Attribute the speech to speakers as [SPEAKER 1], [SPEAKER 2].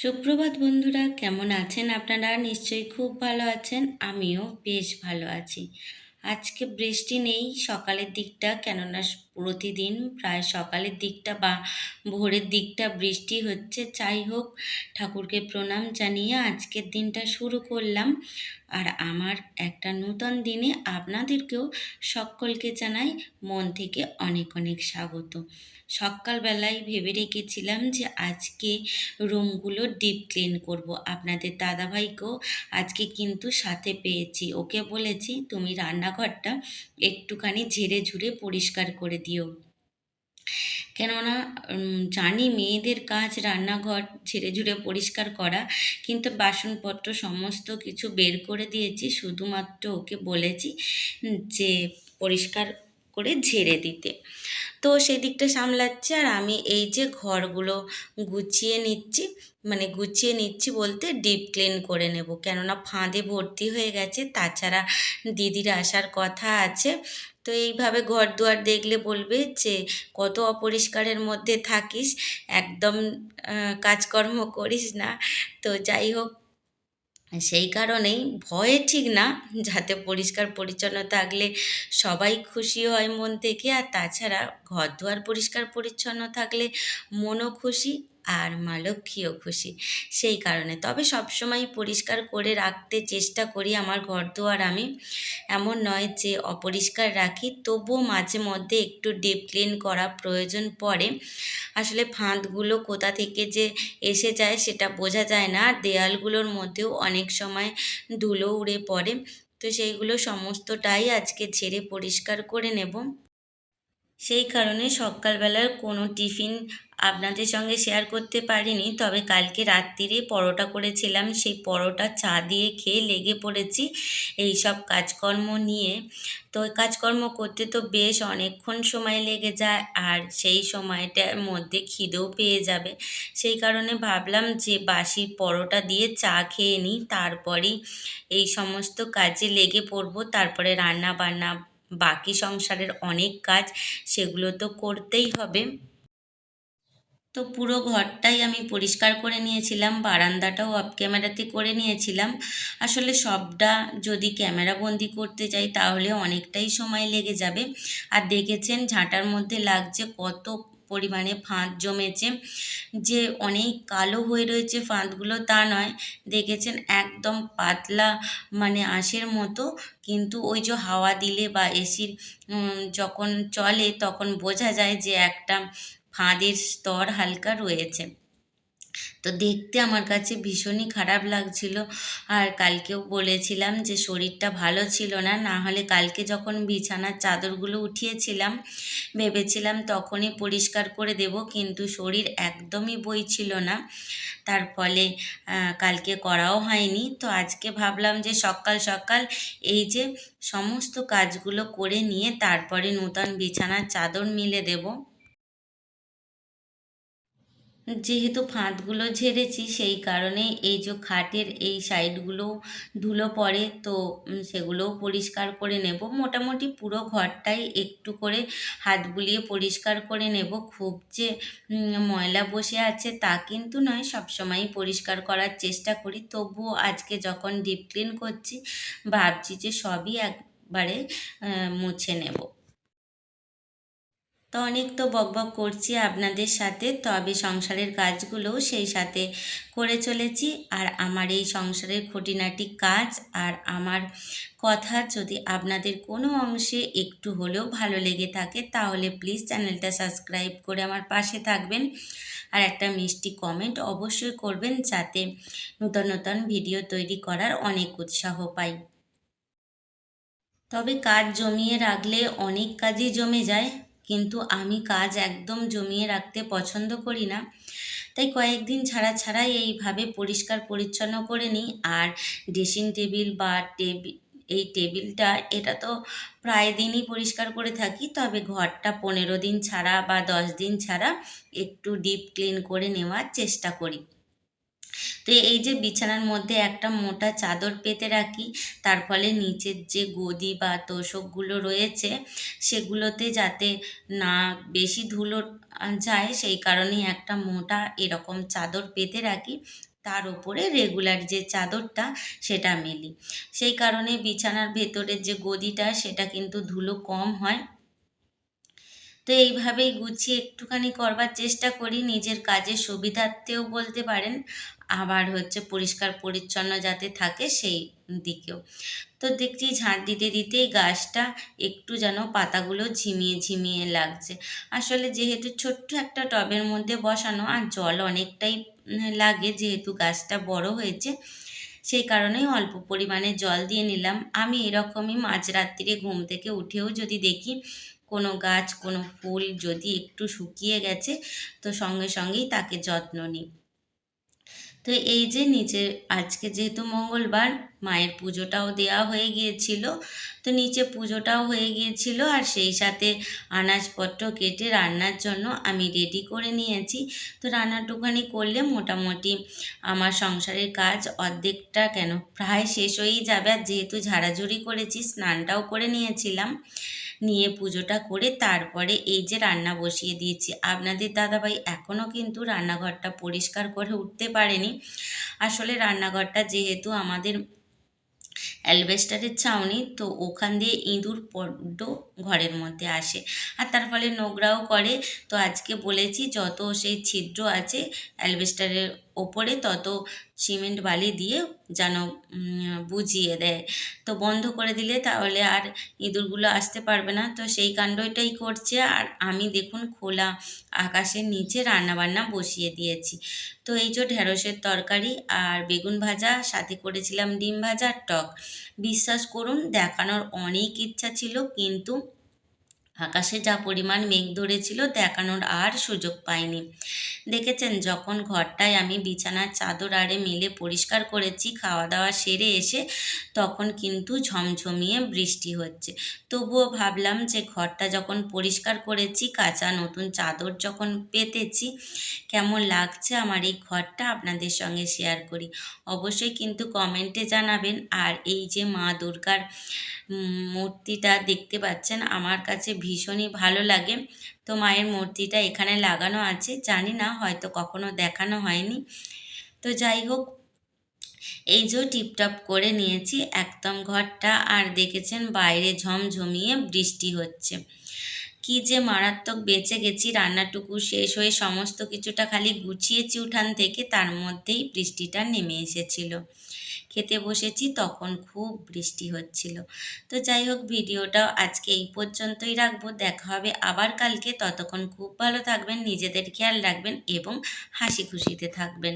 [SPEAKER 1] সুপ্রভাত বন্ধুরা, কেমন আছেন আপনারা? নিশ্চয়ই খুব ভালো আছেন। আমিও বেশ ভালো আছি। আজকে বৃষ্টি নেই সকালের দিকটা, কেননা প্রতিদিন প্রায় সকালের দিকটা বা ভোরের দিকটা বৃষ্টি হচ্ছে। যাই হোক, ঠাকুরকে প্রণাম জানিয়ে আজকের দিনটা শুরু করলাম। আর আমার একটা নূতন দিনে আপনাদেরকেও সকলকে জানাই মন থেকে অনেক অনেক স্বাগত। সকালবেলায় ভেবে রেখেছিলাম যে আজকে রুমগুলো ডিপ ক্লিন করব। আপনাদের দাদাভাইকেও আজকে কিন্তু সাথে পেয়েছি। ওকে বলেছি তুমি রান্নাঘরটা একটুখানি ঝেড়ে ঝুড়ে পরিষ্কার করে দিও। কেননা জানি মেয়েদের কাজ রান্নাঘর ঝেড়ে ঝুড়ে পরিষ্কার করা, কিন্তু বাসনপত্র সমস্ত কিছু বের করে দিয়েছি। শুধুমাত্র ওকে বলেছি যে পরিষ্কার করে ঝেড়ে দিতে। তো সেই দিকটা সামলাচ্ছে, আর আমি এই যে ঘরগুলো গুছিয়ে নিচ্ছি। মানে গুছিয়ে নিচ্ছি বলতে ডিপ ক্লিন করে নেব, কেননা ফাঁদে ভর্তি হয়ে গেছে। তাছাড়া দিদির আসার কথা আছে। তো এইভাবে ঘর দুয়ার দেখলে বলবে যে কত অপরিষ্কারের মধ্যে থাকিস, একদম কাজকর্ম করিস না। তো যাই হোক, সেই কারণেই ভয়ে ঠিক না, যাতে পরিষ্কার পরিচ্ছন্ন থাকলে সবাই খুশি হয় মন থেকে। আর তাছাড়া ঘর দুয়ার পরিষ্কার পরিচ্ছন্ন থাকলে মনও খুশি আর মা লক্ষ্মীও খুশি। সেই কারণে তবে সবসময় পরিষ্কার করে রাখতে চেষ্টা করি আমার ঘর দুয়ার আমি। এমন নয় যে অপরিষ্কার রাখি, তবুও মাঝে মধ্যে একটু ডিপ ক্লিন করা প্রয়োজন পড়ে। আসলে ফাঁদগুলো কোথা থেকে যে এসে যায় সেটা বোঝা যায় না। আর দেয়ালগুলোর মধ্যেও অনেক সময় ধুলো উড়ে পড়ে। তো সেইগুলো সমস্তটাই আজকে ঝেড়ে পরিষ্কার করে নেব। সেই কারণে সকালবেলার কোনো টিফিন আপনাদের সঙ্গে শেয়ার করতে পারিনি। তবে কালকে রাত্রিরে পরোটা করেছিলাম, সেই পরোটা চা দিয়ে খেয়ে লেগে পড়েছি এই সব কাজকর্ম নিয়ে। তো কাজকর্ম করতে তো বেশ অনেকক্ষণ সময় লেগে যায়, আর সেই সময়টার মধ্যে খিদেও পেয়ে যাবে। সেই কারণে ভাবলাম যে বাসি পরোটা দিয়ে চা খেয়ে নিই, তারপরেই এই সমস্ত কাজে লেগে পড়বো। তারপরে রান্না বান্না, বাকি সংসারের অনেক কাজ, সেগুলো তো করতেই হবে। তো পুরো ঘরটাই আমি পরিষ্কার করে নিয়েছিলাম, বারান্দাটাও অফ ক্যামেরাতে করে নিয়েছিলাম। আসলে সবটা যদি ক্যামেরা বন্দি করতে যাই তাহলে অনেকটাই সময় লেগে যাবে। আর দেখেছেন ঝাঁটার মধ্যে লাগছে কত পরিমাণে ফাঁদ জমেছে। যে অনেক কালো হয়ে রয়েছে ফাঁদগুলো তা নয়, দেখেছেন একদম পাতলা, মানে আঁশের মতো। কিন্তু ওই যে হাওয়া দিলে বা এসির যখন চলে তখন বোঝা যায় যে একটা ফাঁদের স্তর হালকা রয়েছে। তো দেখতে আমার কাছে ভীষণই খারাপ লাগছিল। আর কালকেও বলেছিলাম যে শরীরটা ভালো ছিল না, না হলে কালকে যখন বিছানার চাদরগুলো উঠিয়েছিলাম ভেবেছিলাম তখনই পরিষ্কার করে দেব, কিন্তু শরীর একদমই বইছিল না। তার ফলে কালকে করাও হয়নি। তো আজকে ভাবলাম যে সকাল সকাল এই যে সমস্ত কাজগুলো করে নিয়ে তারপরে নূতন বিছানার চাদর মিলে দেব। যেহেতু ফাঁদগুলো ঝেড়েছি সেই কারণে এই যে খাটের এই সাইডগুলো ধুলো পড়ে, তো সেগুলোও পরিষ্কার করে নেব। মোটামুটি পুরো ঘরটাই একটু করে হাত বুলিয়ে পরিষ্কার করে নেব। খুব যে ময়লা বসে আছে তা কিন্তু নয়, সবসময়ই পরিষ্কার করার চেষ্টা করি। তবুও আজকে যখন ডিপ ক্লিন করছি ভাবছি যে সবই একবারে মুছে নেব। তো অনেক তো বকবক করছি আপনাদের সাথে, তবে সংসারের কাজগুলোও সেই সাথে করে চলেছি। আর আমার এই সংসারের খুঁটিনাটি কাজ আর আমার কথা যদি আপনাদের কোনো অংশে একটু হলেও ভালো লেগে থাকে তাহলে প্লিজ চ্যানেলটা সাবস্ক্রাইব করে আমার পাশে থাকবেন। আর একটা মিষ্টি কমেন্ট অবশ্যই করবেন, যাতে নূতন নূতন ভিডিও তৈরি করার অনেক উৎসাহ পাই। তবে কাজ জমিয়ে রাখলে অনেক কাজই জমে যায়, কিন্তু আমি কাজ একদম জমিয়ে রাখতে পছন্দ করি না। তাই কয়েকদিন ছাড়া ছাড়াই এইভাবে পরিষ্কার পরিচ্ছন্ন করে নিই। আর ড্রেসিং টেবিল বা এই টেবিলটা, এটা তো প্রায় দিনই পরিষ্কার করে থাকি, তবে ঘরটা 15 দিন ছাড়া বা 10 দিন ছাড়া একটু ডিপ ক্লিন করে নেওয়ার চেষ্টা করি। তো এই যে বিছানার মধ্যে একটা মোটা চাদর পেতে রাখি, তার ফলে নিচের যে গদি বা তোশকগুলো রয়েছে সেগুলোতে যাতে না বেশি ধুলো যায়, সেই কারণেই একটা মোটা এরকম চাদর পেতে রাখি। তার উপরে রেগুলার যে চাদরটা সেটা মেলি। সেই কারণে বিছানার ভেতরের যে গদিটা সেটা কিন্তু ধুলো কম হয়। তো এইভাবেই গুছিয়ে একটুখানি করবার চেষ্টা করি, নিজের কাজের সুবিধার্থেও বলতে পারেন, আবার হচ্ছে পরিষ্কার পরিচ্ছন্ন যাতে থাকে সেই দিকেও। তো দেখছি ঝাঁট দিতে দিতেই গাছটা একটু যেন পাতাগুলো ঝিমিয়ে ঝিমিয়ে লাগছে। আসলে যেহেতু ছোট্ট একটা টবের মধ্যে বসানো আর জল অনেকটাই লাগে, যেহেতু গাছটা বড় হয়েছে, সেই কারণেই অল্প পরিমাণে জল দিয়ে নিলাম। আমি এরকমই মাঝরাত্রিরে ঘুম থেকে উঠেও যদি দেখি কোনো গাছ কোনো ফুল যদি একটু শুকিয়ে গেছে, তো সঙ্গে সঙ্গেই তাকে যত্ন নিই। তো এই যে নিচে আজকে যেহেতু মঙ্গলবার, মায়ের পুজোটাও দেওয়া হয়ে গিয়েছিল, তো নিচে পুজোটাও হয়ে গিয়েছিল, আর সেই সাথে আনাজপত্র কেটে রান্নার জন্য আমি রেডি করে নিয়েছি। তো রান্নাটুখানি করলে মোটামুটি আমার সংসারের কাজ অর্ধেকটা কেন প্রায় শেষ হয়েই যাবে। আর যেহেতু ঝাড়াঝুড়ি করেছি, স্নানটাও করে নিয়েছিলাম, নিয়ে পুজোটা করে তারপরে এই যে রান্না বসিয়ে দিয়েছি। আপনাদের দাদাভাই এখনও কিন্তু রান্নাঘরটা পরিষ্কার করে উঠতে পারেনি। আসলে রান্নাঘরটা যেহেতু আমাদের অ্যালবেস্টারের ছাউনি, তো ওখান দিয়ে ইঁদুর বড্ড ঘরের মধ্যে আসে, আর তার ফলে নোংরাও করে। তো আজকে বলেছি যত সেই ছিদ্র আছে অ্যালবেস্টারের ওপরে তত সিমেন্ট বালি দিয়ে যেন বুঝিয়ে দেয়, তো বন্ধ করে দিলে তাহলে আর ইঁদুরগুলো আসতে পারবে না। তো সেই কাণ্ডটাই করছে, আর আমি দেখুন খোলা আকাশের নিচে রান্নাবান্না বসিয়ে দিয়েছি। তো এই যে ঢেঁড়সের তরকারি আর বেগুন ভাজা, সাথে করেছিলাম ডিম ভাজা আর টক। বিশ্বাস করুন দেখানোর অনেক ইচ্ছা ছিল, কিন্তু আকাশে যা পরিমাণ মেঘ ধরেছিল দেখানোর আর সুযোগ পাইনি। দেখেছেন যখন ঘরটায় আমি বিছানার চাদর আড়ে মেলে পরিষ্কার করেছি খাওয়া দাওয়া সেরে এসে, তখন কিন্তু ঝমঝমিয়ে বৃষ্টি হচ্ছে। তবুও ভাবলাম যে ঘরটা যখন পরিষ্কার করেছি, কাঁচা নতুন চাদর যখন পেতেছি, কেমন লাগছে আমার এই ঘরটা আপনাদের সঙ্গে শেয়ার করি। অবশ্যই কিন্তু কমেন্টে জানাবেন। আর এই যে মা দুর্গার মূর্তিটা দেখতে পাচ্ছেন, আমার কাছে ভীষণই ভালো লাগে। তো মায়ের মূর্তিটা এখানে লাগানো আছে, জানি না হয়তো কখনো দেখানো হয়নি। তো যাই হোক, এই যে টিপটপ করে নিয়েছি একদম ঘরটা, আর দেখেছেন বাইরে ঝমঝমিয়ে বৃষ্টি হচ্ছে। কি যে মারাত্মক বেঁচে গেছি, রান্নাটুকু শেষ হয়ে সমস্ত কিছুটা খালি গুছিয়েছি উঠান থেকে, তার মধ্যেই বৃষ্টিটা নেমে এসেছিল। খেতে বসেছি তখন খুব বৃষ্টি হচ্ছিল। তো যাই হোক, ভিডিওটাও আজকে এই পর্যন্তই রাখবো, দেখা হবে আবার কালকে। ততক্ষণ খুব ভালো থাকবেন, নিজেদের খেয়াল রাখবেন এবং হাসি খুশিতে থাকবেন।